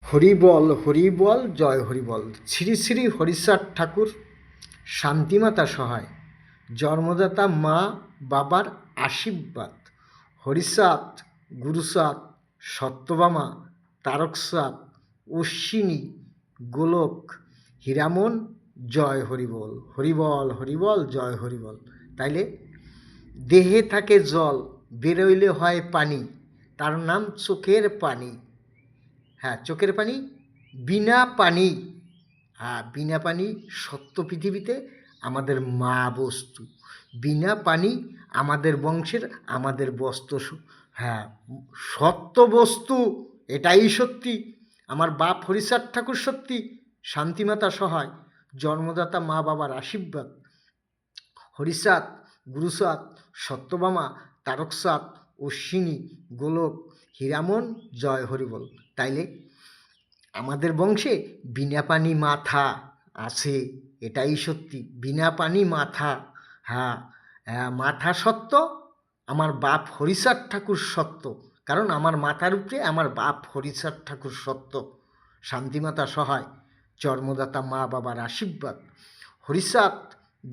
হরিবল হরিবল জয় হরিবল। শ্রী শ্রী হরিচাঁদ ঠাকুর, শান্তিমাতা সহায়, জন্মদাতা মা বাবার আশীর্বাদ। হরিচাঁদ, গুরুচাঁদ, সত্যভামা, তারকচাঁদ, অশ্বিনী, গোলক, হীরামন, জয় হরিবল। হরিবল হরিবল জয় হরিবল। তাইলে দেহে থাকে জল, বেরোইলে হয় পানি, তার নাম চোখের পানি। হ্যাঁ, চোখের পানি, বিনা পানি। হ্যাঁ, বিনা পানি সত্য পৃথিবীতে আমাদের মা বস্তু। বিনা পানি আমাদের বংশের, আমাদের বস্তু। হ্যাঁ, সত্য বস্তু, এটাই সত্যি। আমার বাপ হরিচাঁদ ঠাকুর সত্যি, শান্তিমাতা সহায়, জন্মদাতা মা বাবার আশীর্বাদ। হরিচাঁদ, গুরুচাঁদ, সত্যভামা, তারকচাঁদ, অশ্বিনী, গোলক, হীরামন, জয় হরিবল। তাইলে আমাদের বংশে বিনা পানি মাথা আছে, এটাই সত্যি। বিনা পানি মাথা। হ্যাঁ, মাথা সত্য, আমার বাপ হরিচাঁদ ঠাকুর সত্য। কারণ আমার মাথার উপরে আমার বাপ হরিচাঁদ ঠাকুর সত্য, শান্তিমাতা সহায়, জন্মদাতা মা বাবার আশীর্বাদ। হরিচাঁদ,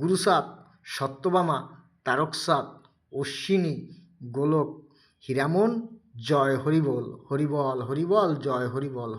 গুরুচাঁদ, সত্যভামা, তারকচাঁদ, অশ্বিনী, গোলক, হীরামন, জয় হরিবল। হরিবল হরিবল জয় হরিবল।